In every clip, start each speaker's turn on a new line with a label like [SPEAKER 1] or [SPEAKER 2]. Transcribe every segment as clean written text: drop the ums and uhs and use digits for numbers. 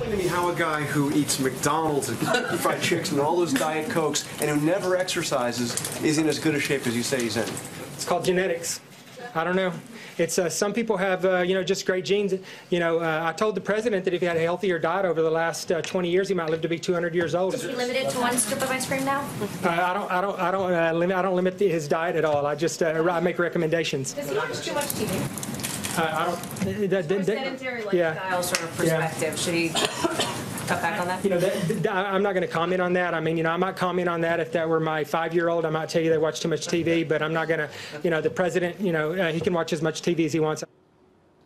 [SPEAKER 1] explain to me how a guy who eats McDonald's and fried chicken and all those Diet Cokes and who never exercises is in as good a shape as you say he's in?
[SPEAKER 2] It's called genetics. I don't know. It's some people have, just great genes. I told the president that if he had a healthier diet over the last 20 years, he might live to be 200 years old.
[SPEAKER 3] Is he limited to one scoop of ice cream now?
[SPEAKER 2] I don't limit his diet at all. I just I make recommendations.
[SPEAKER 3] Does he watch too much TV?
[SPEAKER 2] I don't.
[SPEAKER 3] From a sedentary lifestyle sort of perspective, should he cut back on that?
[SPEAKER 2] I'm not going to comment on that. I mean, I might comment on that if that were my 5-year-old. I might tell you they watch too much TV, but I'm not going to. The president, he can watch as much TV as he wants.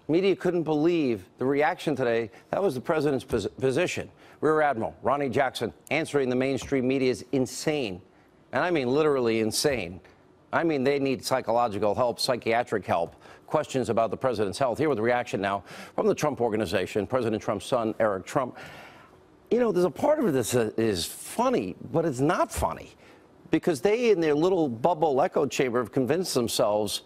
[SPEAKER 4] Media couldn't believe the reaction today. That was the president's position. Rear Admiral Ronnie Jackson answering the mainstream media is insane. And I mean literally insane. I mean, they need psychological help, psychiatric help, questions about the president's health. Here with the reaction now from the Trump Organization, President Trump's son, Eric Trump. There's a part of this is funny, but it's not funny because they, in their little bubble echo chamber, have convinced themselves.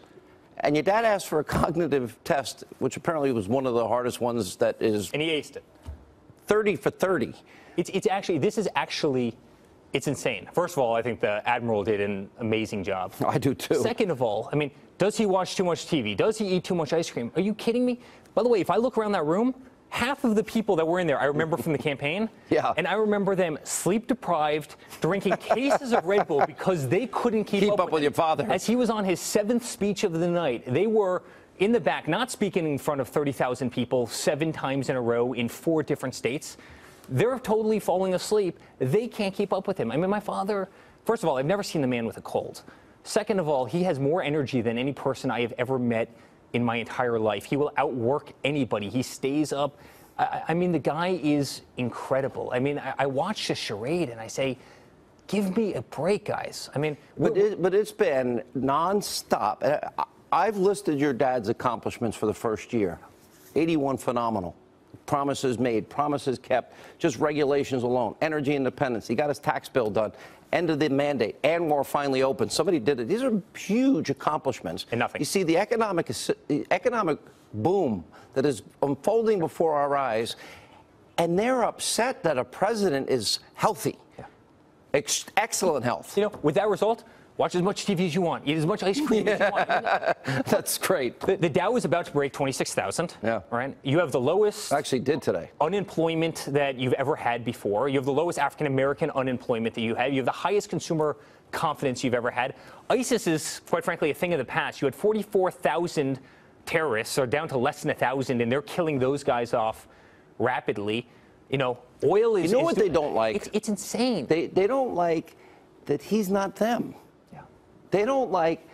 [SPEAKER 4] And your dad asked for a cognitive test, which apparently was one of the hardest ones that is.
[SPEAKER 5] And he aced it.
[SPEAKER 4] 30 for 30.
[SPEAKER 5] It's insane. First of all, I think the Admiral did an amazing job.
[SPEAKER 4] I do too.
[SPEAKER 5] Second of all, I mean, does he watch too much TV? Does he eat too much ice cream? Are you kidding me? By the way, if I look around that room, half of the people that were in there, I remember from the campaign.
[SPEAKER 4] Yeah.
[SPEAKER 5] And I remember them sleep deprived, drinking cases of Red Bull because they couldn't keep up with
[SPEAKER 4] your father.
[SPEAKER 5] As he was on his 7th speech of the night, they were in the back, not speaking in front of 30,000 people 7 times in a row in 4 different states. They're totally falling asleep. They can't keep up with him. I mean, my father, first of all, I've never seen the man with a cold. Second of all, he has more energy than any person I have ever met in my entire life. He will outwork anybody. He stays up. I mean, the guy is incredible. I mean, I watch the charade and I say, give me a break, guys. I mean,
[SPEAKER 4] but it's been nonstop. I've listed your dad's accomplishments for the first year. 81 phenomenal. Promises made, promises kept, just regulations alone, energy independence. He got his tax bill done, end of the mandate, ANWR finally opened. Somebody did it. These are huge accomplishments.
[SPEAKER 5] And nothing.
[SPEAKER 4] You see the economic boom that is unfolding before our eyes, and they're upset that a president is healthy. Yeah. Excellent health.
[SPEAKER 5] With that result, watch as much TV as you want. Eat as much ice cream as you want.
[SPEAKER 4] That's great.
[SPEAKER 5] The Dow is about to break 26,000.
[SPEAKER 4] Yeah.
[SPEAKER 5] Right? You have the lowest.
[SPEAKER 4] Actually did today.
[SPEAKER 5] Unemployment that you've ever had before. You have the lowest African-American unemployment that you have. You have the highest consumer confidence you've ever had. ISIS is, quite frankly, a thing of the past. You had 44,000 terrorists, or down to less than 1,000, and they're killing those guys off rapidly. Oil is.
[SPEAKER 4] What they don't like?
[SPEAKER 5] It's insane.
[SPEAKER 4] They don't like that he's not them. They don't like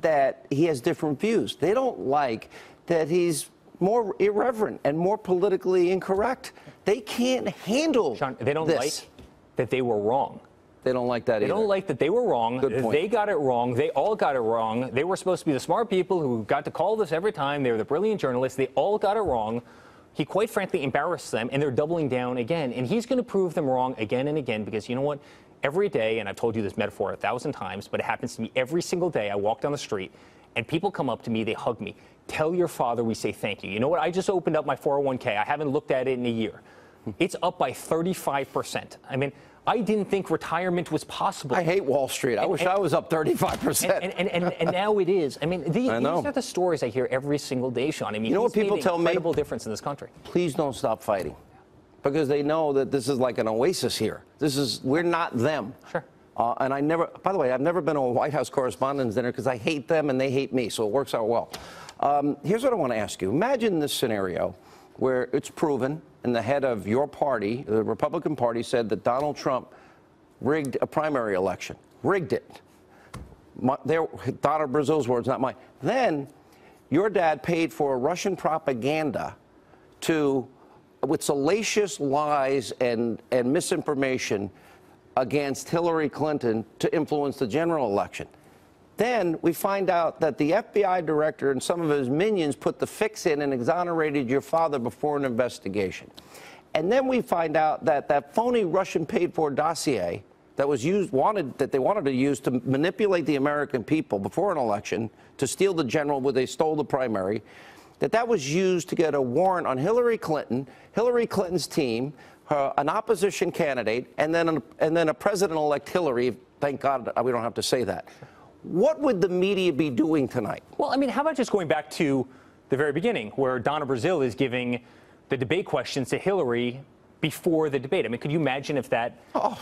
[SPEAKER 4] that he has different views. They don't like that he's more irreverent and more politically incorrect. They can't handle
[SPEAKER 5] Sean, they don't like that they were wrong.
[SPEAKER 4] They don't like that either.
[SPEAKER 5] They don't like that they were wrong.
[SPEAKER 4] Good point.
[SPEAKER 5] They got it wrong. They all got it wrong. They were supposed to be the smart people who got to call this every time. They were the brilliant journalists. They all got it wrong. He quite frankly embarrassed them, and they're doubling down again. And he's going to prove them wrong again and again because you know what? Every day, and I've told you this metaphor 1,000 times, but it happens to me every single day. I walk down the street, and people come up to me, they hug me. Tell your father we say thank you. You know what? I just opened up my 401k. I haven't looked at it in a year. It's up by 35%. I mean, I didn't think retirement was possible.
[SPEAKER 4] I hate Wall Street. I wish I was up 35%.
[SPEAKER 5] And now it is. I mean, these are the stories I hear every single day, Sean. I mean,
[SPEAKER 4] you know what people tell me?
[SPEAKER 5] Incredible difference in this country.
[SPEAKER 4] Please don't stop fighting. Because they know that this is like an oasis here. We're not them.
[SPEAKER 5] Sure.
[SPEAKER 4] And by the way, I've never been to a White House Correspondents' Dinner because I hate them and they hate me, so it works out well. Here's what I want to ask you. Imagine this scenario where it's proven, and the head of your party, the Republican Party, said that Donald Trump rigged a primary election. Rigged it. Donna Brazil's words, not mine. Then your dad paid for Russian propaganda with salacious lies and misinformation against Hillary Clinton to influence the general election. Then we find out that the FBI director and some of his minions put the fix in and exonerated your father before an investigation. And then we find out that that phony Russian paid-for dossier that was they wanted to use to manipulate the American people before an election to steal the general where they stole the primary, that was used to get a warrant on Hillary Clinton, Hillary Clinton's team, an opposition candidate, and then a President-elect Hillary. Thank God we don't have to say that. What would the media be doing tonight?
[SPEAKER 5] Well, I mean, how about just going back to the very beginning, where Donna Brazile is giving the debate questions to Hillary before the debate? I mean, could you imagine if that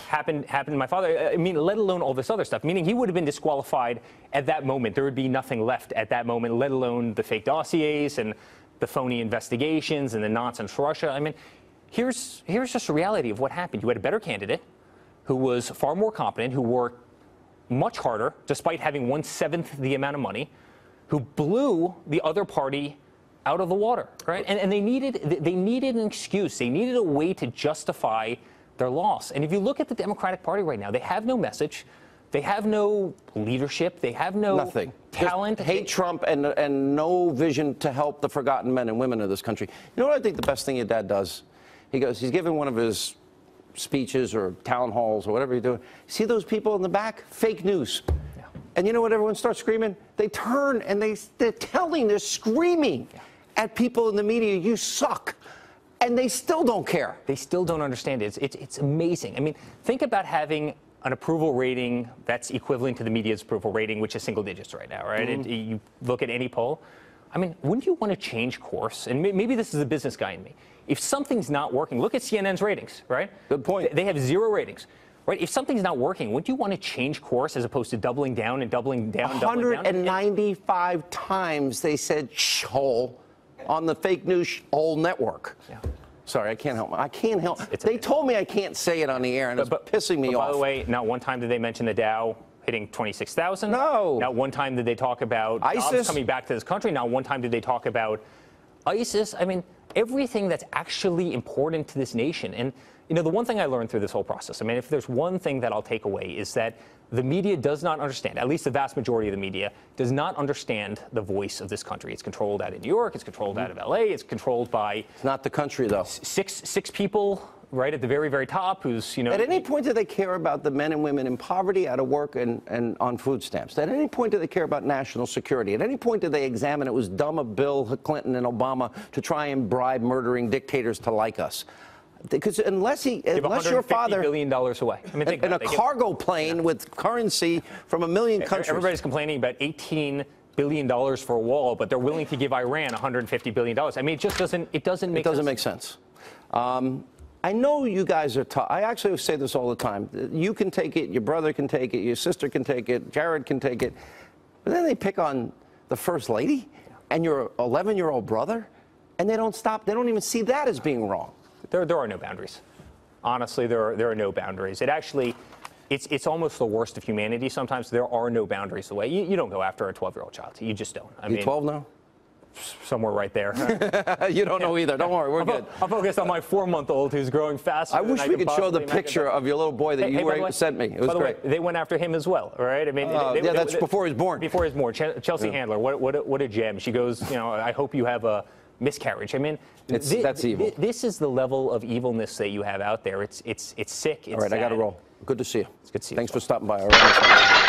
[SPEAKER 5] happened to my father? I mean, let alone all this other stuff, meaning he would have been disqualified at that moment. There would be nothing left at that moment, let alone the fake dossiers and the phony investigations and the nonsense Russia. I mean, here's just the reality of what happened. You had a better candidate who was far more competent, who worked much harder, despite having 1/7 the amount of money, who blew the other party out of the water, right? And they needed an excuse. They needed a way to justify their loss. And if you look at the Democratic Party right now, they have no message. They have no leadership. They have no
[SPEAKER 4] nothing.
[SPEAKER 5] Talent.
[SPEAKER 4] Just hate Trump and no vision to help the forgotten men and women of this country. You know what I think the best thing your dad does? He's giving one of his speeches or town halls or whatever you're doing. See those people in the back? Fake news. Yeah. And you know what everyone starts screaming? They turn and they're screaming at people in the media, you suck. And they still don't care.
[SPEAKER 5] They still don't understand it. It's amazing. I mean, think about having an approval rating that's equivalent to the media's approval rating, which is single digits right now, right?
[SPEAKER 4] Mm-hmm.
[SPEAKER 5] You look at any poll. I mean, wouldn't you want to change course? And maybe this is the business guy in me. If something's not working, look at CNN's ratings, right?
[SPEAKER 4] Good point.
[SPEAKER 5] They have 0 ratings, right? If something's not working, wouldn't you want to change course as opposed to doubling down and doubling down?
[SPEAKER 4] 195 times they said hole on the fake news hole network. Yeah. Sorry, I can't help. I can't help. They told me I can't say it on the air, and it's pissing me off.
[SPEAKER 5] By the way, not one time did they mention the Dow hitting 26,000.
[SPEAKER 4] No.
[SPEAKER 5] Not one time did they talk about ISIS coming back to this country. Not one time did they talk about ISIS. I mean, everything that's actually important to this nation. And, you know, the one thing I learned through this whole process, I mean, if there's one thing that I'll take away is that the media does not understand, at least the vast majority of the media, does not understand the voice of this country. It's controlled out of New York. It's controlled out of L.A. It's controlled by...
[SPEAKER 4] It's not the country, though.
[SPEAKER 5] Six people right at the very, very top who's, you know...
[SPEAKER 4] At any point do they care about the men and women in poverty, out of work, and on food stamps? At any point do they care about national security? At any point do they examine it was dumb of Bill Clinton and Obama to try and bribe murdering dictators to like us? Because unless your father
[SPEAKER 5] $150 billion away, I mean, think
[SPEAKER 4] in a cargo plane with currency from a million countries.
[SPEAKER 5] Everybody's complaining about $18 billion for a wall, but they're willing to give Iran $150 billion. I mean, it just doesn't. It doesn't make.
[SPEAKER 4] It doesn't make sense. I know you guys are tough. I actually say this all the time. You can take it. Your brother can take it. Your sister can take it. Jared can take it. But then they pick on the first lady and your 11-year-old brother, and they don't stop. They don't even see that as being wrong.
[SPEAKER 5] There are no boundaries. Honestly, there are no boundaries. It's almost the worst of humanity sometimes. There are no boundaries the way. You don't go after a 12-year-old child. You just don't. I mean,
[SPEAKER 4] 12 now?
[SPEAKER 5] Somewhere right there.
[SPEAKER 4] You don't know either. Don't worry, we're good.
[SPEAKER 5] I'm focused on my 4-month-old who's growing faster.
[SPEAKER 4] I wish we could show the picture of your little boy that you sent me. It was great.
[SPEAKER 5] They went after him as well, right? I mean,
[SPEAKER 4] yeah, that's before he was born.
[SPEAKER 5] Before he was born. Chelsea Handler, what a gem. She goes, you know, I hope you have a miscarriage. I mean,
[SPEAKER 4] that's evil.
[SPEAKER 5] This is the level of evilness that you have out there. It's sick. It's
[SPEAKER 4] all right,
[SPEAKER 5] sad.
[SPEAKER 4] I got to roll. Good to see you.
[SPEAKER 5] It's good to see you.
[SPEAKER 4] Thanks for stopping by. All right.